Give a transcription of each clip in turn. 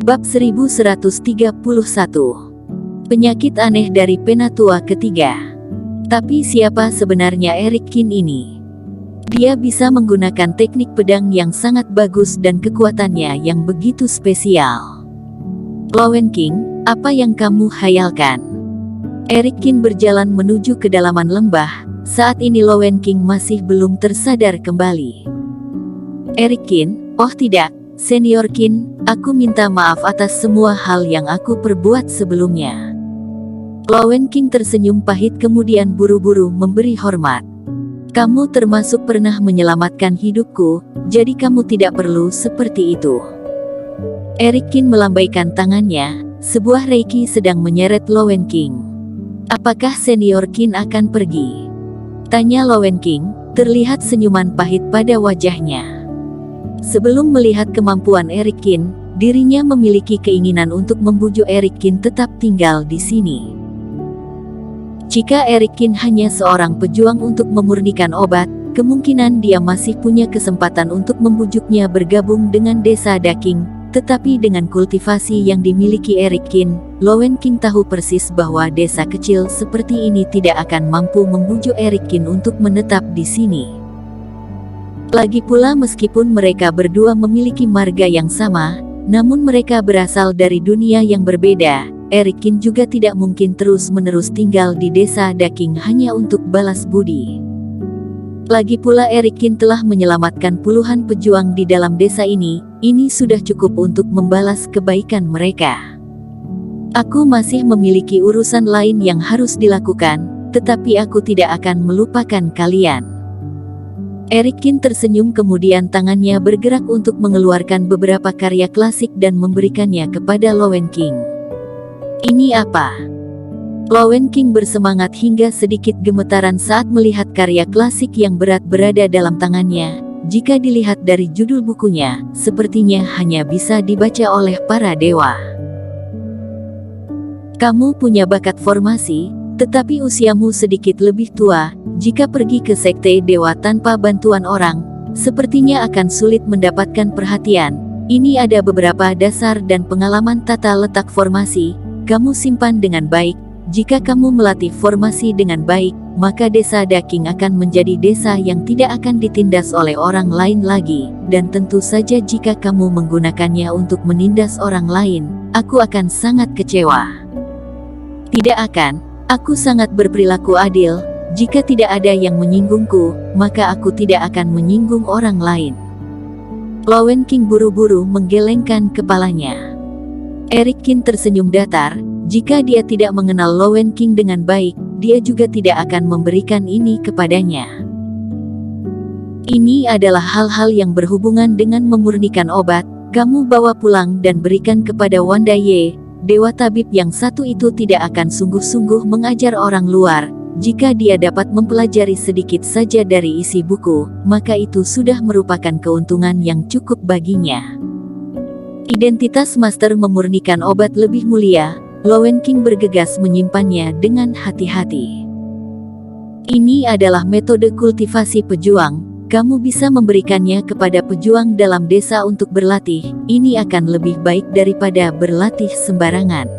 Bab 1131. Penyakit aneh dari Penatua ketiga. Tapi siapa sebenarnya Eric Kin ini? Dia bisa menggunakan teknik pedang yang sangat bagus dan kekuatannya yang begitu spesial. Lowen King, apa yang kamu hayalkan? Eric Kin berjalan menuju kedalaman lembah. Saat ini Lowen King masih belum tersadar kembali. Eric Kin, oh tidak, Senior Kin, aku minta maaf atas semua hal yang aku perbuat sebelumnya. Lowen King tersenyum pahit kemudian buru-buru memberi hormat. Kamu termasuk pernah menyelamatkan hidupku, jadi kamu tidak perlu seperti itu. Eric Kin melambaikan tangannya, sebuah reiki sedang menyeret Lowen King. Apakah Senior Kin akan pergi? Tanya Lowen King, terlihat senyuman pahit pada wajahnya. Sebelum melihat kemampuan Eric Kin, dirinya memiliki keinginan untuk membujuk Eric Kin tetap tinggal di sini. Jika Eric Kin hanya seorang pejuang untuk memurnikan obat, kemungkinan dia masih punya kesempatan untuk membujuknya bergabung dengan desa Daking. Tetapi dengan kultivasi yang dimiliki Eric Kin, Lowen King tahu persis bahwa desa kecil seperti ini tidak akan mampu membujuk Eric Kin untuk menetap di sini. Lagi pula meskipun mereka berdua memiliki marga yang sama, namun mereka berasal dari dunia yang berbeda. Eric Kin juga tidak mungkin terus-menerus tinggal di desa Daking hanya untuk balas budi. Lagi pula Eric Kin telah menyelamatkan puluhan pejuang di dalam desa ini sudah cukup untuk membalas kebaikan mereka. Aku masih memiliki urusan lain yang harus dilakukan, tetapi aku tidak akan melupakan kalian. Eric Kin tersenyum kemudian tangannya bergerak untuk mengeluarkan beberapa karya klasik dan memberikannya kepada Lowen King. Ini apa? Lowen King bersemangat hingga sedikit gemetaran saat melihat karya klasik yang berat berada dalam tangannya. Jika dilihat dari judul bukunya, sepertinya hanya bisa dibaca oleh para dewa. Kamu punya bakat formasi, tetapi usiamu sedikit lebih tua. Jika pergi ke sekte dewa tanpa bantuan orang, sepertinya akan sulit mendapatkan perhatian. Ini ada beberapa dasar dan pengalaman tata letak formasi. Kamu simpan dengan baik. Jika kamu melatih formasi dengan baik, maka desa Daking akan menjadi desa yang tidak akan ditindas oleh orang lain lagi. Dan tentu saja jika kamu menggunakannya untuk menindas orang lain, aku akan sangat kecewa. Tidak akan, aku sangat berperilaku adil. Jika tidak ada yang menyinggungku, maka aku tidak akan menyinggung orang lain. Lowen King buru-buru menggelengkan kepalanya. Eric Kin tersenyum datar. Jika dia tidak mengenal Lowen King dengan baik, dia juga tidak akan memberikan ini kepadanya. Ini adalah hal-hal yang berhubungan dengan memurnikan obat. Kamu bawa pulang dan berikan kepada Wanda Ye. Dewa tabib yang satu itu tidak akan sungguh-sungguh mengajar orang luar. Jika dia dapat mempelajari sedikit saja dari isi buku, maka itu sudah merupakan keuntungan yang cukup baginya. Identitas master memurnikan obat lebih mulia. Lowen King bergegas menyimpannya dengan hati-hati. Ini adalah metode kultivasi pejuang. Kamu bisa memberikannya kepada pejuang dalam desa untuk berlatih. Ini akan lebih baik daripada berlatih sembarangan.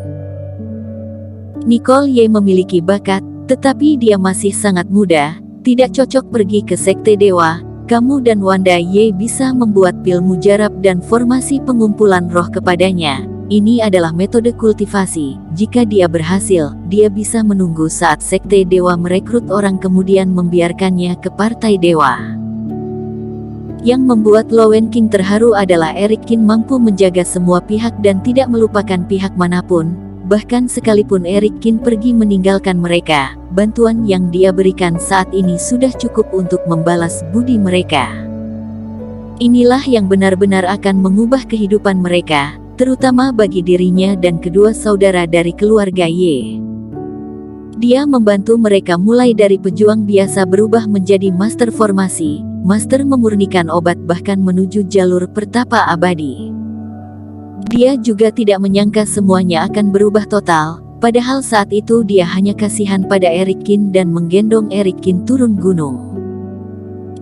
Nicole Ye memiliki bakat, tetapi dia masih sangat muda, tidak cocok pergi ke sekte dewa. Kamu dan Wanda Ye bisa membuat pil mujarab dan formasi pengumpulan roh kepadanya. Ini adalah metode kultivasi. Jika dia berhasil, dia bisa menunggu saat sekte dewa merekrut orang kemudian membiarkannya ke partai dewa. Yang membuat Lowen King terharu adalah Eric Kin mampu menjaga semua pihak dan tidak melupakan pihak manapun. Bahkan sekalipun Eric Kin pergi meninggalkan mereka, bantuan yang dia berikan saat ini sudah cukup untuk membalas budi mereka. Inilah yang benar-benar akan mengubah kehidupan mereka, terutama bagi dirinya dan kedua saudara dari keluarga Ye. Dia membantu mereka mulai dari pejuang biasa berubah menjadi master formasi, master memurnikan obat bahkan menuju jalur pertapa abadi. Dia juga tidak menyangka semuanya akan berubah total, padahal saat itu dia hanya kasihan pada Eric Kin dan menggendong Eric Kin turun gunung.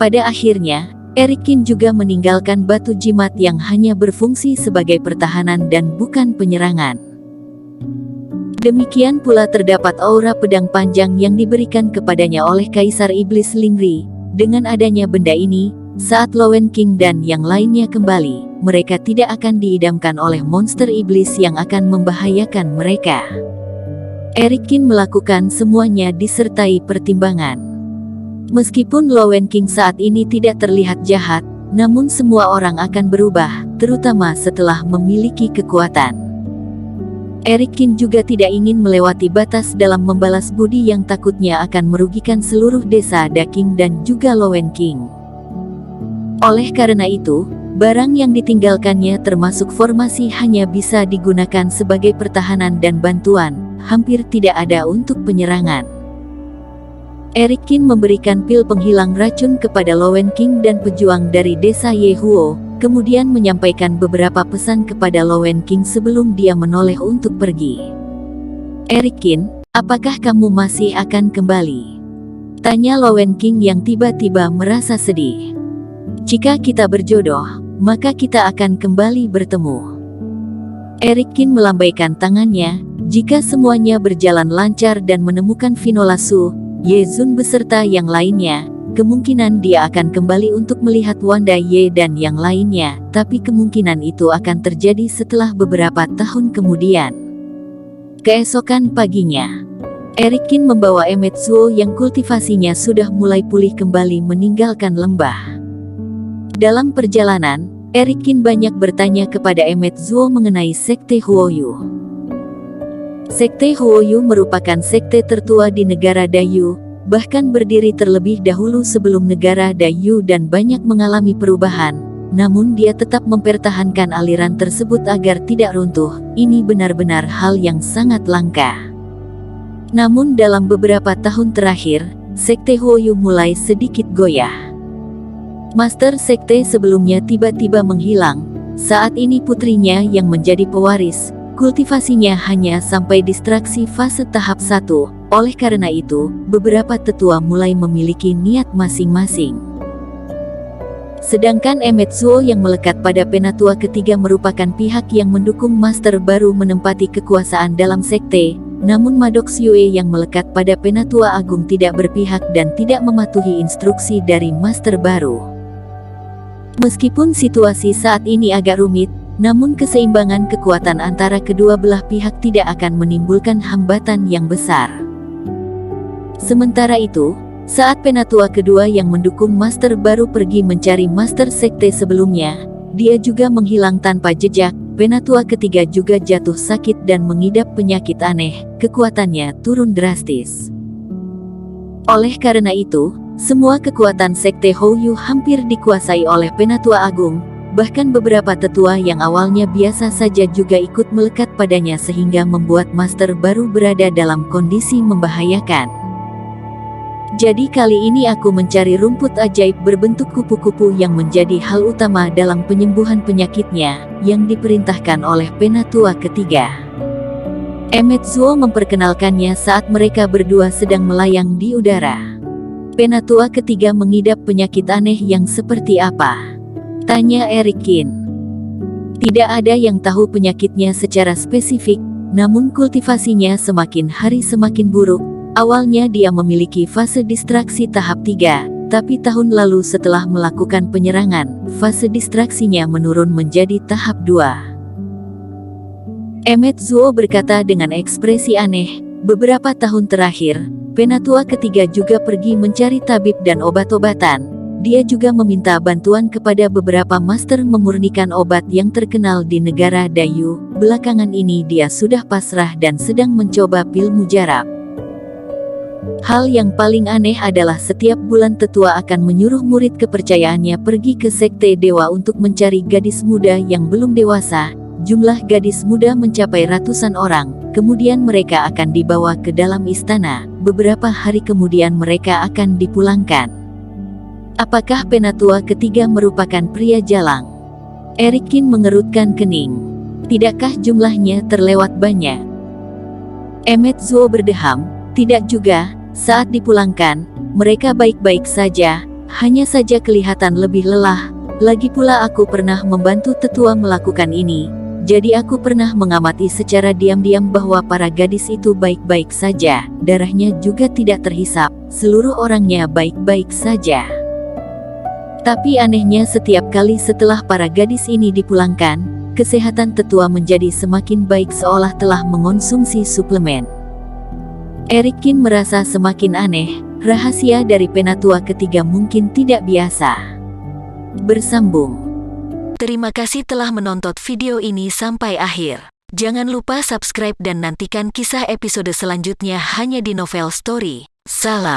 Pada akhirnya, Eric Kin juga meninggalkan batu jimat yang hanya berfungsi sebagai pertahanan dan bukan penyerangan. Demikian pula terdapat aura pedang panjang yang diberikan kepadanya oleh Kaisar Iblis Lingri. Dengan adanya benda ini, saat Lowen King dan yang lainnya kembali, mereka tidak akan diidamkan oleh monster iblis yang akan membahayakan mereka. Eric Kin melakukan semuanya disertai pertimbangan. Meskipun Lowen King saat ini tidak terlihat jahat, namun semua orang akan berubah, terutama setelah memiliki kekuatan. Eric Kin juga tidak ingin melewati batas dalam membalas budi yang takutnya akan merugikan seluruh desa Daking dan juga Lowen King. Oleh karena itu, barang yang ditinggalkannya termasuk formasi hanya bisa digunakan sebagai pertahanan dan bantuan, hampir tidak ada untuk penyerangan. Eric Kin memberikan pil penghilang racun kepada Lowen King dan pejuang dari desa Yehuo, kemudian menyampaikan beberapa pesan kepada Lowen King sebelum dia menoleh untuk pergi. Eric Kin, apakah kamu masih akan kembali? Tanya Lowen King yang tiba-tiba merasa sedih. Jika kita berjodoh, maka kita akan kembali bertemu. Eric Kin melambaikan tangannya, jika semuanya berjalan lancar dan menemukan Vinola Su, Ye Zun beserta yang lainnya, kemungkinan dia akan kembali untuk melihat Wanda Ye dan yang lainnya, tapi kemungkinan itu akan terjadi setelah beberapa tahun kemudian. Keesokan paginya, Eric Kin membawa Emmet Zuo yang kultivasinya sudah mulai pulih kembali meninggalkan lembah. Dalam perjalanan, Eric Kin banyak bertanya kepada Emmet Zuo mengenai Sekte Huoyu. Sekte Huoyu merupakan sekte tertua di negara Dayu, bahkan berdiri terlebih dahulu sebelum negara Dayu dan banyak mengalami perubahan, namun dia tetap mempertahankan aliran tersebut agar tidak runtuh. Ini benar-benar hal yang sangat langka. Namun dalam beberapa tahun terakhir, Sekte Huoyu mulai sedikit goyah. Master sekte sebelumnya tiba-tiba menghilang, saat ini putrinya yang menjadi pewaris. Kultivasinya hanya sampai distraksi fase tahap 1, oleh karena itu, beberapa tetua mulai memiliki niat masing-masing. Sedangkan Emmet Zuo yang melekat pada penatua ketiga merupakan pihak yang mendukung master baru menempati kekuasaan dalam sekte, namun Maddox Yue yang melekat pada penatua agung tidak berpihak dan tidak mematuhi instruksi dari master baru. Meskipun situasi saat ini agak rumit, namun keseimbangan kekuatan antara kedua belah pihak tidak akan menimbulkan hambatan yang besar. Sementara itu, saat penatua kedua yang mendukung master baru pergi mencari master sekte sebelumnya, dia juga menghilang tanpa jejak. Penatua ketiga juga jatuh sakit dan mengidap penyakit aneh, kekuatannya turun drastis. Oleh karena itu, semua kekuatan sekte Houyu hampir dikuasai oleh penatua agung. Bahkan beberapa tetua yang awalnya biasa saja juga ikut melekat padanya sehingga membuat master baru berada dalam kondisi membahayakan. Jadi kali ini aku mencari rumput ajaib berbentuk kupu-kupu yang menjadi hal utama dalam penyembuhan penyakitnya, yang diperintahkan oleh penatua ketiga. Emmet Zuo memperkenalkannya saat mereka berdua sedang melayang di udara. Penatua ketiga mengidap penyakit aneh yang seperti apa? Tanya Eric Kin. Tidak ada yang tahu penyakitnya secara spesifik, namun kultivasinya semakin hari semakin buruk. Awalnya dia memiliki fase distraksi tahap 3, tapi tahun lalu setelah melakukan penyerangan, fase distraksinya menurun menjadi tahap 2. Emmet Zuo berkata dengan ekspresi aneh, beberapa tahun terakhir, penatua ketiga juga pergi mencari tabib dan obat-obatan. Dia juga meminta bantuan kepada beberapa master memurnikan obat yang terkenal di negara Dayu. Belakangan ini dia sudah pasrah dan sedang mencoba pil mujarab. Hal yang paling aneh adalah setiap bulan tetua akan menyuruh murid kepercayaannya pergi ke sekte dewa untuk mencari gadis muda yang belum dewasa. Jumlah gadis muda mencapai ratusan orang, kemudian mereka akan dibawa ke dalam istana. Beberapa hari kemudian mereka akan dipulangkan. Apakah penatua ketiga merupakan pria jalang? Eric Kin mengerutkan kening. Tidakkah jumlahnya terlewat banyak? Emmet Zuo berdeham, tidak juga. Saat dipulangkan, mereka baik-baik saja. Hanya saja kelihatan lebih lelah. Lagi pula aku pernah membantu tetua melakukan ini. Jadi aku pernah mengamati secara diam-diam bahwa para gadis itu baik-baik saja, darahnya juga tidak terhisap, seluruh orangnya baik-baik saja. Tapi anehnya setiap kali setelah para gadis ini dipulangkan, kesehatan tetua menjadi semakin baik seolah telah mengonsumsi suplemen. Eric Kin merasa semakin aneh, rahasia dari penatua ketiga mungkin tidak biasa. Bersambung. Terima kasih telah menonton video ini sampai akhir. Jangan lupa subscribe dan nantikan kisah episode selanjutnya hanya di Novel Story. Salam.